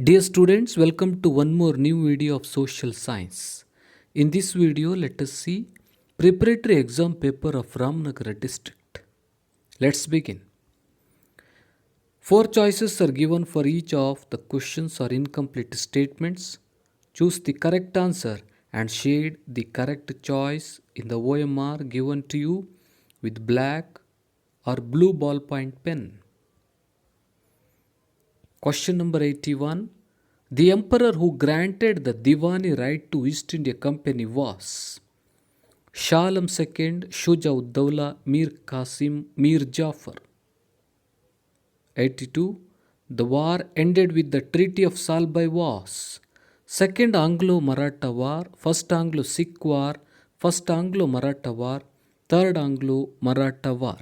Dear students, welcome to one more new video of social science. In this video, let us see preparatory exam paper of Ramnagara district. Let's begin. 4 choices are given for each of the questions or incomplete statements. Choose the correct answer and shade the correct choice in the OMR given to you with black or blue ballpoint pen. Question number 81. The emperor who granted the Diwani right to East India Company was Shah Alam II, Shuja ud Dawla, Mir Qasim, Mir Jafar. 82. The war ended with the Treaty of Salbai was Second Anglo-Maratha War, First Anglo-Sikh War, First Anglo-Maratha War, Third Anglo-Maratha War.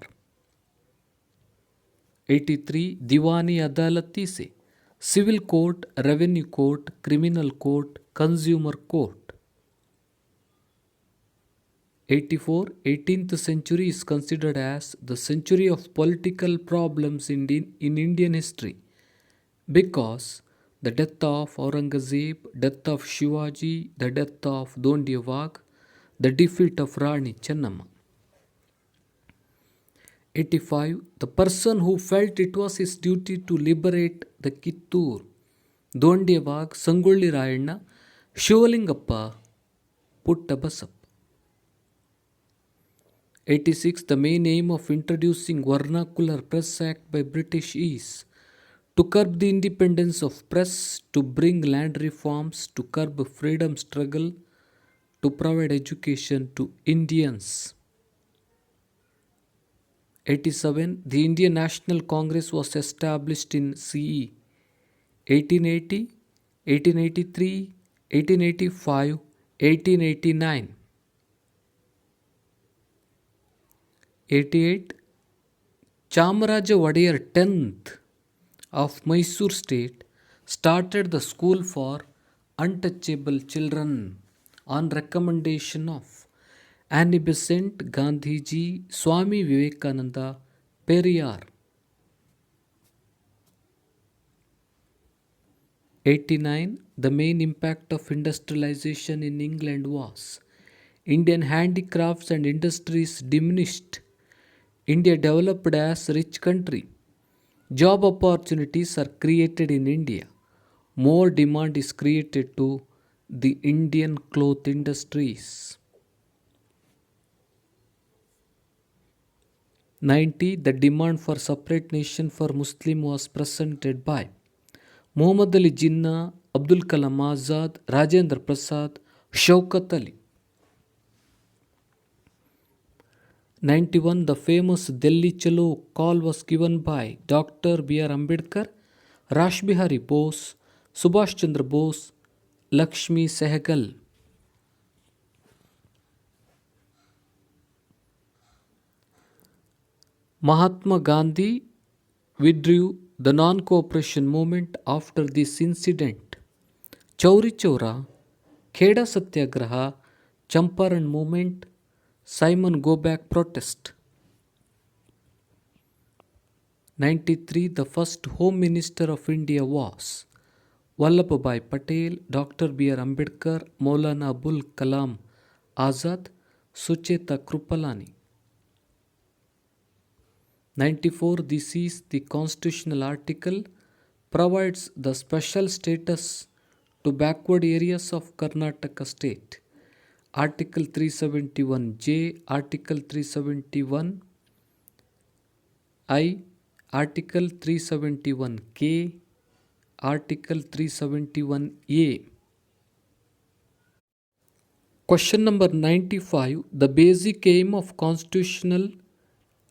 83. Diwani Adalati se Civil Court, Revenue Court, Criminal Court, Consumer Court. 84. 18th century is considered as the century of political problems in Indian history because the death of Aurangzeb, death of Shivaji, the death of Dondiya Vagh, the defeat of Rani Chennamma. 85. The person who felt it was his duty to liberate the Kittur, Dondiya Vagh, Sangolli Rayanna, Shivalingappa, Puttabasappa. 86. The main aim of introducing Vernacular Press Act by British is to curb the independence of press, to bring land reforms, to curb freedom struggle, to provide education to Indians. 87. The Indian National Congress was established in CE 1880, 1883, 1885, 1889. 88. Chamaraja Wadiyar 10th of Mysore state started the school for untouchable children on recommendation of Annie Besant, Gandhiji, Swami Vivekananda, Periyar. 89. The main impact of industrialization in England was Indian handicrafts and industries diminished. India developed as a rich country. Job opportunities are created in India. More demand is created to the Indian cloth industries. 90. The demand for separate nation for Muslim was presented by Muhammad Ali Jinnah, Abdul Kalam Azad, Rajendra Prasad, Shaukat Ali. 91. The famous Delhi Chalo call was given by Dr. B.R. Ambedkar, Rash Bihari Bose, Subhash Chandra Bose, Lakshmi Sehgal. Mahatma Gandhi withdrew the non-cooperation movement after this incident. Chauri Chaura, Kheda Satyagraha, Champaran movement, Simon Go Back protest. 93. The first Home Minister of India was Vallabhbhai Patel, Dr. B.R. Ambedkar, Maulana Abul Kalam Azad, Sucheta Krupalani. 94. This is the constitutional article provides the special status to backward areas of Karnataka state. Article 371J, Article 371I, Article 371K, Article 371A. Question number 95. The basic aim of constitutional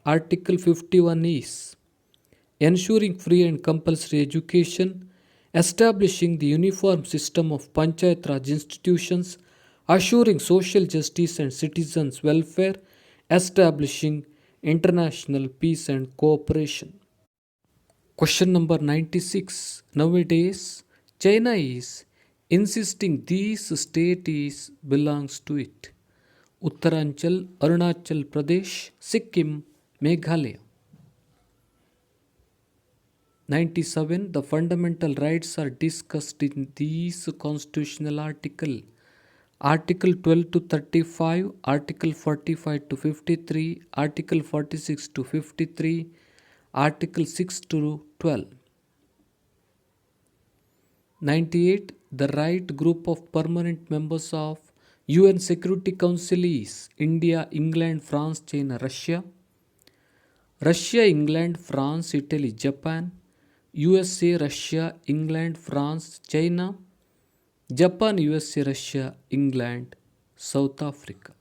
Article 51 is ensuring free and compulsory education, establishing the uniform system of Panchayat Raj institutions, assuring social justice and citizens' welfare, establishing international peace and cooperation. Question number 96. Nowadays, China is insisting these states belongs to it. Uttaranchal, Arunachal Pradesh, Sikkim, Meghalaya. 97. The fundamental rights are discussed in these constitutional article. Article 12 to 35, Article 45 to 53, Article 46 to 53, Article 6 to 12. 98. The right group of permanent members of UN Security Council is India, England, France, China, Russia. Russia, England, France, Italy, Japan. USA, Russia, England, France, China. Japan, USA, Russia, England, South Africa.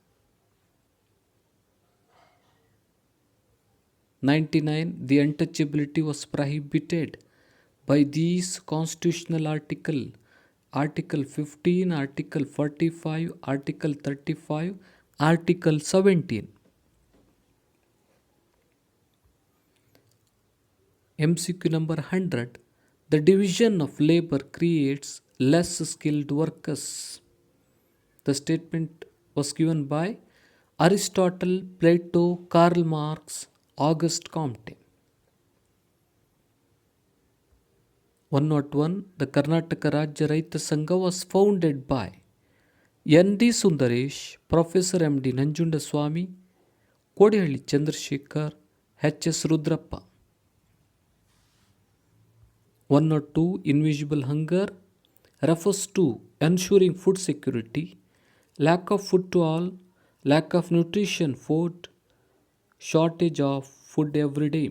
99. The untouchability was prohibited by these constitutional article. Article 15, Article 45, Article 35, Article 17. MCQ number 100. The division of labor creates less skilled workers. The statement was given by Aristotle, Plato, Karl Marx, Auguste Comte. 101. The Karnataka Rajya Raita Sangha was founded by N.D. Sundaresh, Professor M.D. Nanjundaswamy, Kodihalli Chandrasekhar, H.S. Rudrappa. 102. Invisible hunger refers to ensuring food security, lack of food to all, lack of nutrition food, shortage of food every day.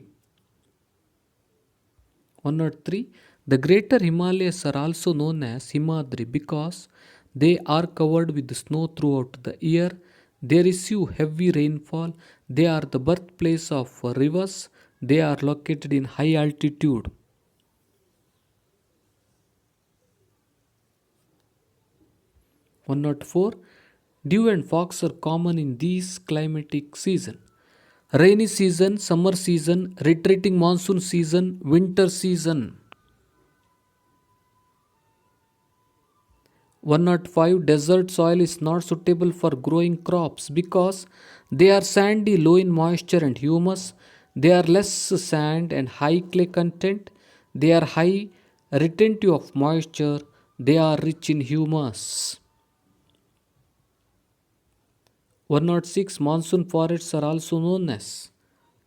103. The greater Himalayas are also known as Himadri because they are covered with snow throughout the year. They receive heavy rainfall. They are the birthplace of rivers. They are located in high altitude. 104. Dew and fogs are common in these climatic season. Rainy season, summer season, retreating monsoon season, winter season. 105. Desert soil is not suitable for growing crops because they are sandy, low in moisture and humus. They are less sand and high clay content. They are high retentive of moisture. They are rich in humus. 106. Monsoon forests are also known as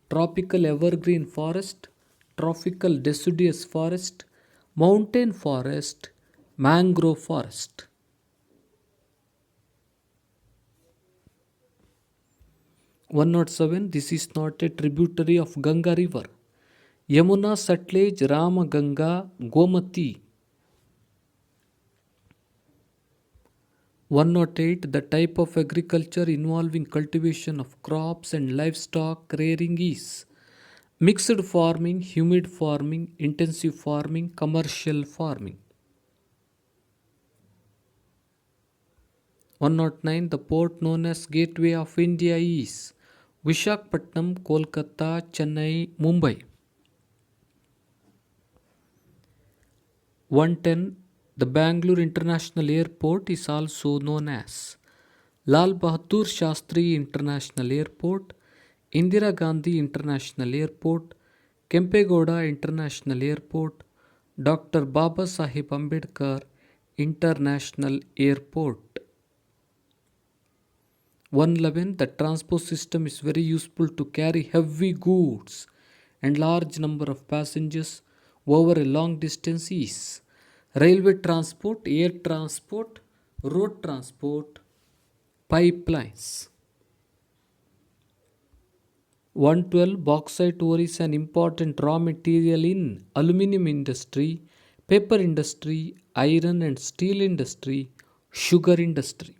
tropical evergreen forest, tropical deciduous forest, mountain forest, mangrove forest. 107. This is not a tributary of Ganga river. Yamuna, Sutlej, Rama, Ganga, Gomati. 108. The type of agriculture involving cultivation of crops and livestock rearing is mixed farming, humid farming, intensive farming, commercial farming. 109. The port known as Gateway of India is Visakhapatnam, Kolkata, Chennai, Mumbai. 110. The Bangalore International Airport is also known as Lal Bahadur Shastri International Airport, Indira Gandhi International Airport, Kempegowda International Airport, Dr. Baba Sahib Ambedkar International Airport. 111. The transport system is very useful to carry heavy goods and large number of passengers over a long distance is railway transport, air transport, road transport, pipelines. 112. Bauxite ore is an important raw material in aluminium industry, paper industry, iron and steel industry, sugar industry.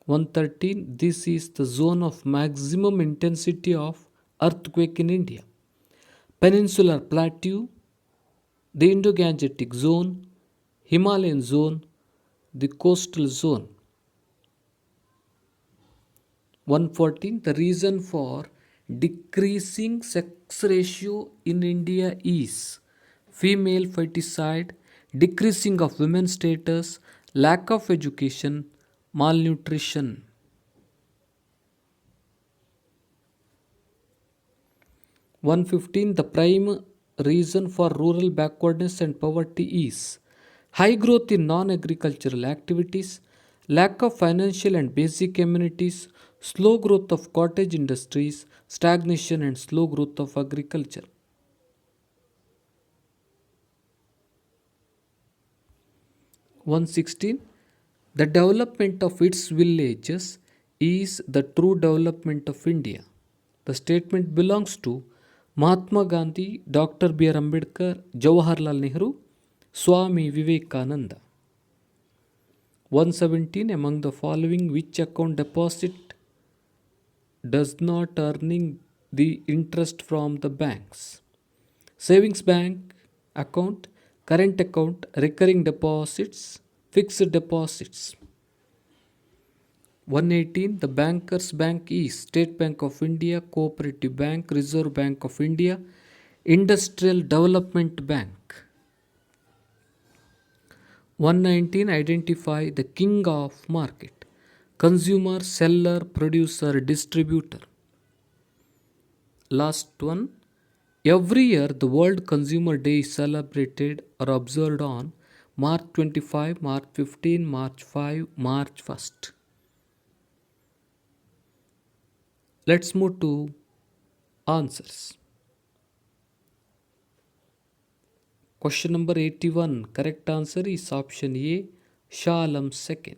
113. This is the zone of maximum intensity of earthquake in India. Peninsular Plateau, the Indo-Gangetic Zone, Himalayan Zone, the Coastal Zone. 114. The reason for decreasing sex ratio in India is female feticide, decreasing of women's status, lack of education, malnutrition. 115. The prime reason for rural backwardness and poverty is high growth in non agricultural activities, lack of financial and basic amenities, slow growth of cottage industries, stagnation and slow growth of agriculture. 116. The development of its villages is the true development of India. The statement belongs to Mahatma Gandhi, Dr. B.R. Ambedkar, Jawaharlal Nehru, Swami Vivekananda. 117. Among the following, which account deposit does not earning the interest from the banks? Savings bank account, current account, recurring deposits, fixed deposits. 118. The bankers bank is State Bank of India, Cooperative Bank, Reserve Bank of India, Industrial Development Bank. 119. Identify the king of market: consumer, seller, producer, distributor. Last one. Every year, the World Consumer Day is celebrated or observed on March 25, March 15, March 5, March 1st. Let's move to answers. Question number 81. Correct answer is option A, Shah Alam II.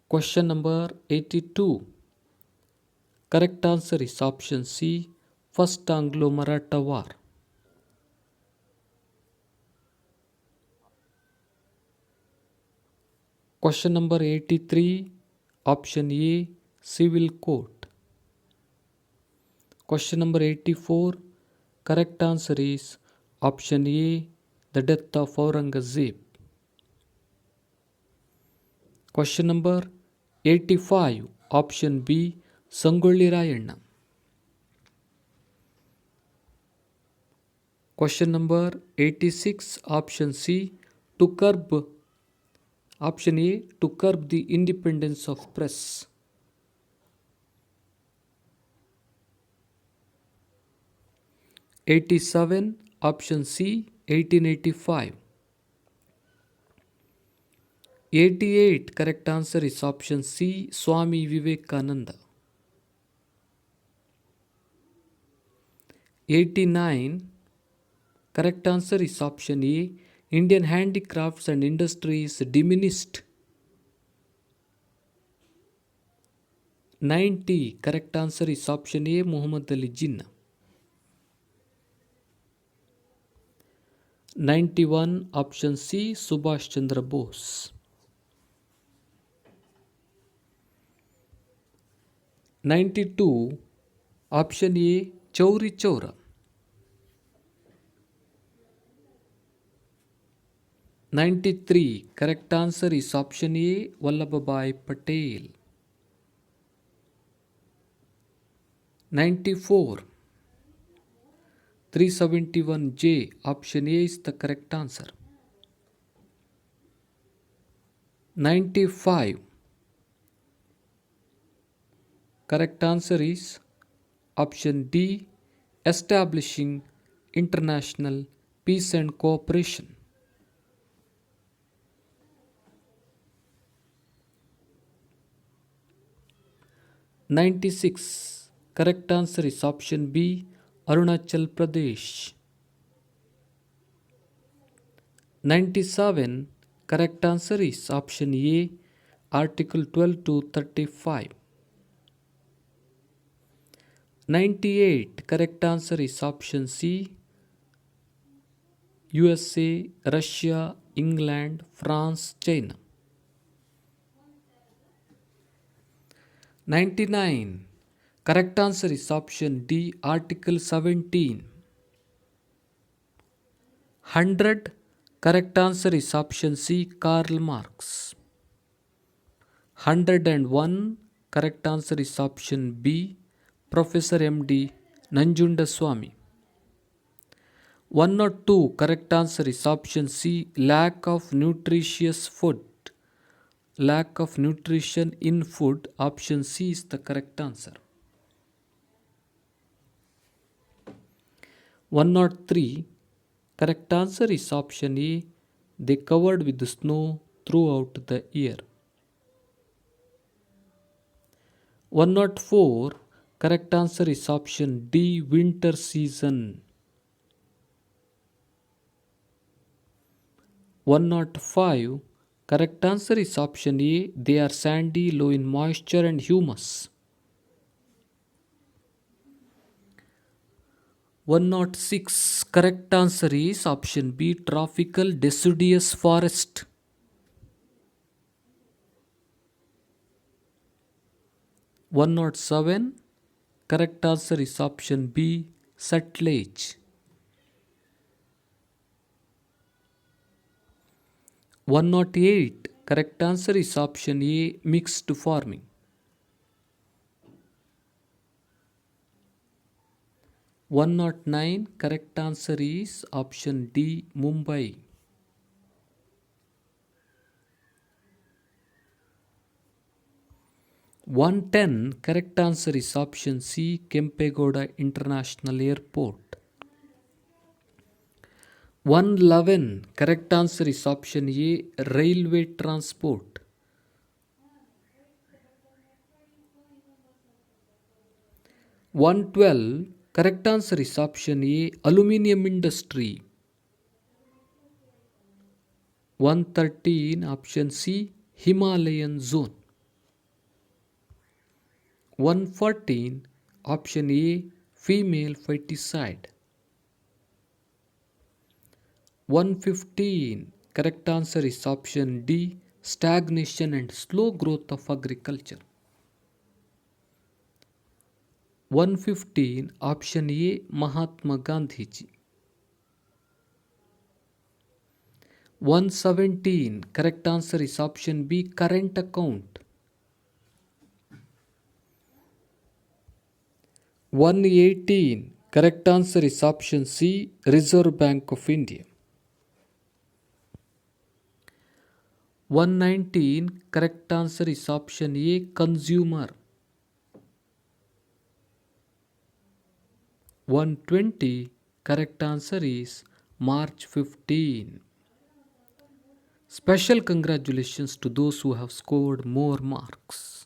Question number 82. Correct answer is option C, First Anglo-Maratha War. Question number 83. Option A, Civil Court. Question number 84. Correct answer is option A, the death of Aurangzeb. Question number 85. Option B, Sangolli Rayanna. Question number 86. Option C, to curb. Option A, to curb the independence of press. '87. Option C, 1885. 88. Correct answer is option C, Swami Vivekananda. 89. Correct answer is option A, Indian handicrafts and industries diminished. 90. Correct answer is option A, Muhammad Ali Jinnah. 91. Option C, Subhash Chandra Bose. 92. Option A, Chauri Chaura. 93. Correct answer is option A, Vallabhbhai Patel. 94. 371J. Option A is the correct answer. 95. Correct answer is option D, establishing international peace and cooperation. 96. Correct answer is option B, Arunachal Pradesh. 97. Correct answer is option A, Article 12 to 35. 98. Correct answer is option C, USA, Russia, England, France, China. 99. Correct answer is option D, Article 17. 100. Correct answer is option C, Karl Marx. 101. Correct answer is option B, Professor M.D. Nanjundaswamy. 102. Correct answer is option C, lack of nutritious food. Lack of nutrition in food. Option C is the correct answer. 103. Correct answer is option A. They covered with snow throughout the year. 104. Correct answer is option D. Winter season. 105. Correct answer is option A. They are sandy, low in moisture and humus. 106. Correct answer is option B. Tropical deciduous forest. 107. Correct answer is option B. Satellite. 108. Correct answer is option A. Mixed farming. 109. Correct answer is option D. Mumbai. 110. Correct answer is option C. Kempegowda International Airport. 111. Correct answer is option A. Railway transport. 112. Correct answer is option A. Aluminium industry. 113. Option C. Himalayan zone. 114. Option A. Female feticide. 115. Correct answer is option D. Stagnation and slow growth of agriculture. 115. Option A. Mahatma Gandhiji. 117. Correct answer is option B. Current account. 118. Correct answer is option C. Reserve Bank of India. 119. Correct answer is option A. Consumer. 120. Correct answer is March 15. Special congratulations to those who have scored more marks.